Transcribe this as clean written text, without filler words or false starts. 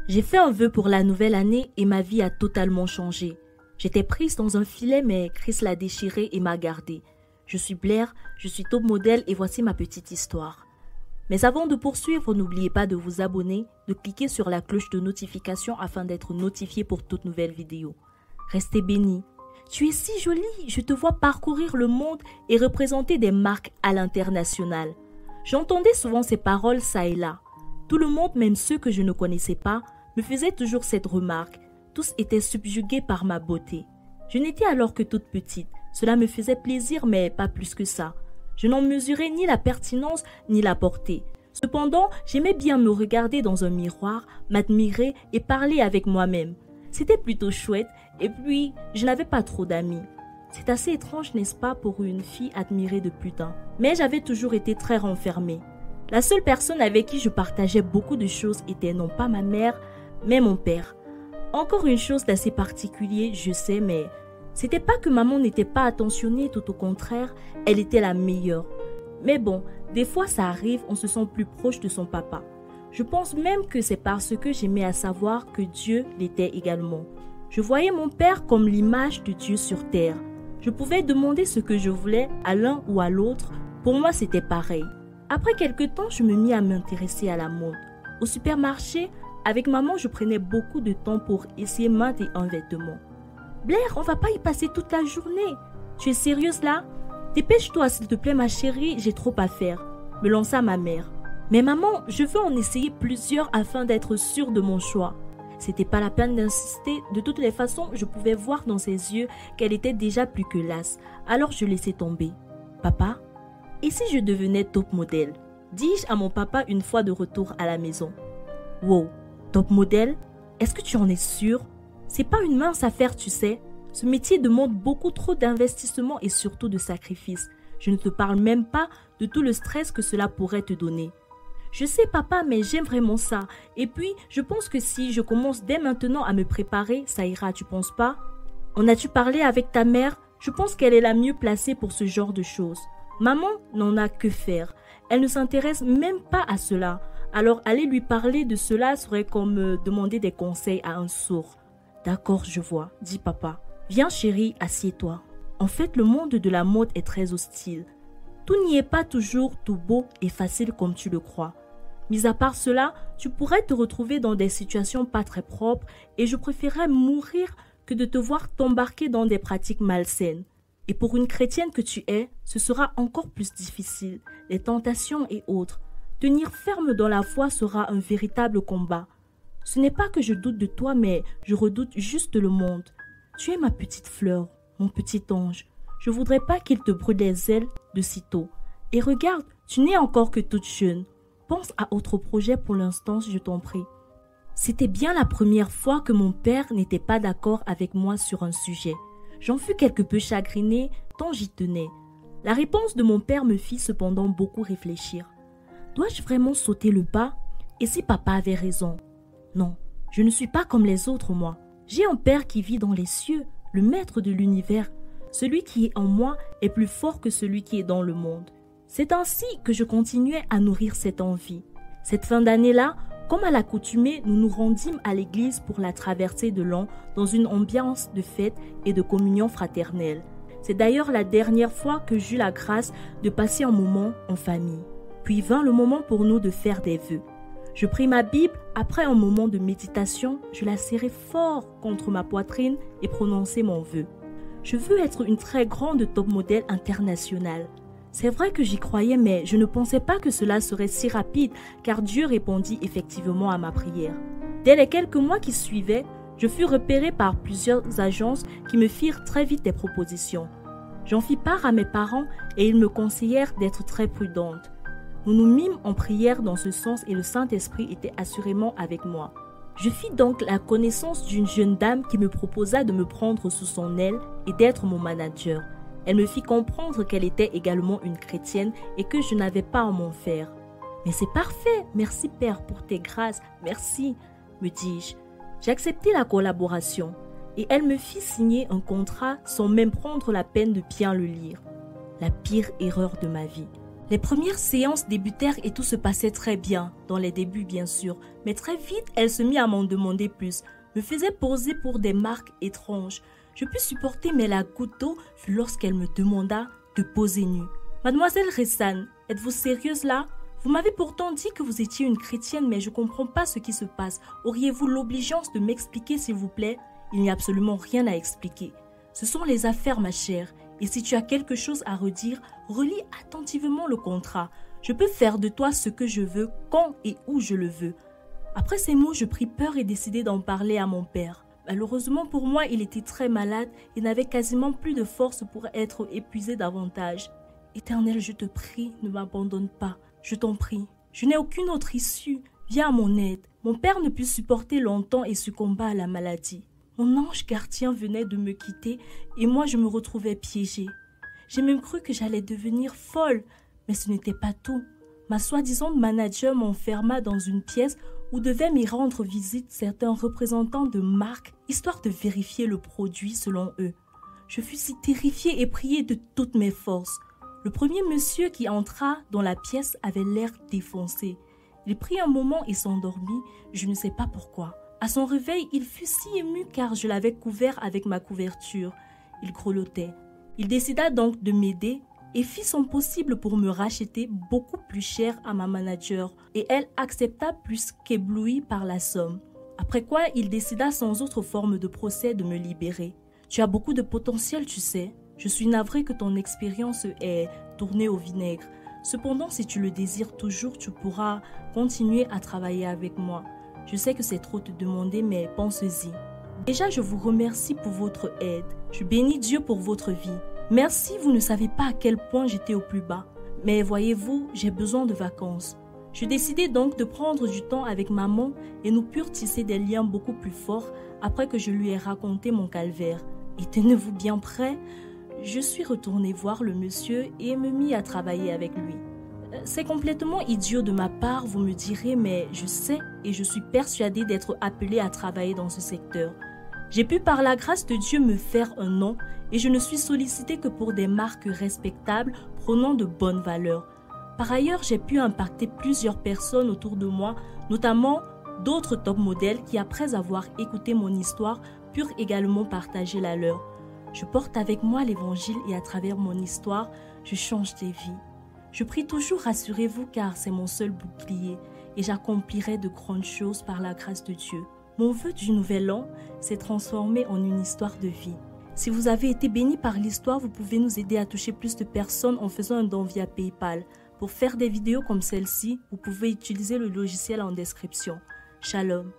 J'ai fait un vœu pour la nouvelle année et ma vie a totalement changé. J'étais prise dans un filet mais Chris l'a déchiré et m'a gardée. Je suis Blair, je suis top modèle et voici ma petite histoire. Mais avant de poursuivre, n'oubliez pas de vous abonner, de cliquer sur la cloche de notification afin d'être notifié pour toute nouvelle vidéo. Restez bénis. Tu es si jolie, je te vois parcourir le monde et représenter des marques à l'international. J'entendais souvent ces paroles ça et là. Tout le monde, même ceux que je ne connaissais pas, me faisait toujours cette remarque. Tous étaient subjugués par ma beauté. Je n'étais alors que toute petite. Cela me faisait plaisir, mais pas plus que ça. Je n'en mesurais ni la pertinence ni la portée. Cependant, j'aimais bien me regarder dans un miroir, m'admirer et parler avec moi-même. C'était plutôt chouette et puis je n'avais pas trop d'amis. C'est assez étrange, n'est-ce pas, pour une fille admirée de putain. Mais j'avais toujours été très renfermée. La seule personne avec qui je partageais beaucoup de choses était non pas ma mère, mais mon père. Encore une chose d'assez particulier, je sais, mais c'était pas que maman n'était pas attentionnée, tout au contraire, elle était la meilleure. Mais bon, des fois ça arrive, on se sent plus proche de son papa. Je pense même que c'est parce que j'aimais à savoir que Dieu l'était également. Je voyais mon père comme l'image de Dieu sur terre. Je pouvais demander ce que je voulais à l'un ou à l'autre. Pour moi, c'était pareil. Après quelque temps, je me mis à m'intéresser à la mode. Au supermarché, avec maman, je prenais beaucoup de temps pour essayer maintes et un vêtement. Blair, on va pas y passer toute la journée. Tu es sérieuse là? Dépêche-toi s'il te plaît ma chérie, j'ai trop à faire, me lança ma mère. Mais maman, je veux en essayer plusieurs afin d'être sûre de mon choix. C'était pas la peine d'insister, de toutes les façons, je pouvais voir dans ses yeux qu'elle était déjà plus que lasse. Alors je laissai tomber. Papa, et si je devenais top modèle? Dis-je à mon papa une fois de retour à la maison. Wow, top modèle? Est-ce que tu en es sûr? C'est pas une mince affaire, tu sais. Ce métier demande beaucoup trop d'investissement et surtout de sacrifices. Je ne te parle même pas de tout le stress que cela pourrait te donner. Je sais papa, mais j'aime vraiment ça. Et puis, je pense que si je commence dès maintenant à me préparer, ça ira, tu penses pas? En as-tu parlé avec ta mère? Je pense qu'elle est la mieux placée pour ce genre de choses. Maman n'en a que faire. Elle ne s'intéresse même pas à cela. Alors aller lui parler de cela serait comme demander des conseils à un sourd. D'accord, je vois, dit papa. Viens chérie, assieds-toi. En fait, le monde de la mode est très hostile. Tout n'y est pas toujours tout beau et facile comme tu le crois. Mis à part cela, tu pourrais te retrouver dans des situations pas très propres et je préférerais mourir que de te voir t'embarquer dans des pratiques malsaines. Et pour une chrétienne que tu es, ce sera encore plus difficile, les tentations et autres. Tenir ferme dans la foi sera un véritable combat. Ce n'est pas que je doute de toi, mais je redoute juste le monde. Tu es ma petite fleur, mon petit ange. Je voudrais pas qu'il te brûle les ailes de sitôt. Et regarde, tu n'es encore que toute jeune. Pense à autre projet pour l'instant, je t'en prie. C'était bien la première fois que mon père n'était pas d'accord avec moi sur un sujet. J'en fus quelque peu chagrinée, tant j'y tenais. La réponse de mon père me fit cependant beaucoup réfléchir. Dois-je vraiment sauter le pas? Et si papa avait raison? Non, je ne suis pas comme les autres, moi. J'ai un père qui vit dans les cieux, le maître de l'univers. Celui qui est en moi est plus fort que celui qui est dans le monde. C'est ainsi que je continuais à nourrir cette envie. Cette fin d'année-là, comme à l'accoutumée, nous nous rendîmes à l'église pour la traversée de l'an dans une ambiance de fête et de communion fraternelle. C'est d'ailleurs la dernière fois que j'eus la grâce de passer un moment en famille. Puis vint le moment pour nous de faire des vœux. Je pris ma Bible, après un moment de méditation, je la serrai fort contre ma poitrine et prononçai mon vœu. Je veux être une très grande top modèle internationale. C'est vrai que j'y croyais, mais je ne pensais pas que cela serait si rapide, car Dieu répondit effectivement à ma prière. Dès les quelques mois qui suivaient, je fus repérée par plusieurs agences qui me firent très vite des propositions. J'en fis part à mes parents et ils me conseillèrent d'être très prudente. Nous nous mîmes en prière dans ce sens et le Saint-Esprit était assurément avec moi. Je fis donc la connaissance d'une jeune dame qui me proposa de me prendre sous son aile et d'être mon manager. Elle me fit comprendre qu'elle était également une chrétienne et que je n'avais pas à m'en faire. « Mais c'est parfait, merci Père pour tes grâces, merci », me dis-je. J'acceptai la collaboration et elle me fit signer un contrat sans même prendre la peine de bien le lire. La pire erreur de ma vie. Les premières séances débutèrent et tout se passait très bien, dans les débuts bien sûr, mais très vite elle se mit à m'en demander plus, me faisait poser pour des marques étranges. Je pus supporter mais la goutte d'eau fut lorsqu'elle me demanda de poser nue. Mademoiselle Ressan, êtes-vous sérieuse là? Vous m'avez pourtant dit que vous étiez une chrétienne mais je comprends pas ce qui se passe. Auriez-vous l'obligeance de m'expliquer s'il vous plaît? Il n'y a absolument rien à expliquer. Ce sont les affaires ma chère. Et si tu as quelque chose à redire, relis attentivement le contrat. Je peux faire de toi ce que je veux, quand et où je le veux. Après ces mots, je pris peur et décidai d'en parler à mon père. Malheureusement pour moi, il était très malade et n'avait quasiment plus de force pour être épuisé davantage. Éternel, je te prie, ne m'abandonne pas. Je t'en prie. Je n'ai aucune autre issue. Viens à mon aide. Mon père ne put supporter longtemps et succomba à la maladie. Mon ange gardien venait de me quitter et moi je me retrouvais piégée. J'ai même cru que j'allais devenir folle, mais ce n'était pas tout. Ma soi-disant manager m'enferma dans une pièce où devaient m'y rendre visite certains représentants de marques, histoire de vérifier le produit selon eux. Je fus si terrifiée et priée de toutes mes forces. Le premier monsieur qui entra dans la pièce avait l'air défoncé. Il prit un moment et s'endormit, je ne sais pas pourquoi. À son réveil, il fut si ému car je l'avais couvert avec ma couverture. Il grelottait. Il décida donc de m'aider et fit son possible pour me racheter beaucoup plus cher à ma manager et elle accepta plus qu'éblouie par la somme. Après quoi, il décida sans autre forme de procès de me libérer. Tu as beaucoup de potentiel, tu sais. Je suis navrée que ton expérience ait tourné au vinaigre. Cependant, si tu le désires toujours, tu pourras continuer à travailler avec moi. Je sais que c'est trop te demander, mais pense-y. Déjà, je vous remercie pour votre aide. Je bénis Dieu pour votre vie. Merci, vous ne savez pas à quel point j'étais au plus bas. Mais voyez-vous, j'ai besoin de vacances. Je décidai donc de prendre du temps avec maman et nous purent tisser des liens beaucoup plus forts après que je lui ai raconté mon calvaire. Et tenez-vous bien prêts, je suis retournée voir le monsieur et me mis à travailler avec lui. C'est complètement idiot de ma part, vous me direz, mais je sais et je suis persuadée d'être appelée à travailler dans ce secteur. J'ai pu par la grâce de Dieu me faire un nom et je ne suis sollicitée que pour des marques respectables prônant de bonnes valeurs. Par ailleurs, j'ai pu impacter plusieurs personnes autour de moi, notamment d'autres top modèles qui, après avoir écouté mon histoire, purent également partager la leur. Je porte avec moi l'évangile et à travers mon histoire, je change des vies. Je prie toujours, rassurez-vous, car c'est mon seul bouclier et j'accomplirai de grandes choses par la grâce de Dieu. Mon vœu du nouvel an s'est transformé en une histoire de vie. Si vous avez été béni par l'histoire, vous pouvez nous aider à toucher plus de personnes en faisant un don via PayPal. Pour faire des vidéos comme celle-ci, vous pouvez utiliser le logiciel en description. Shalom.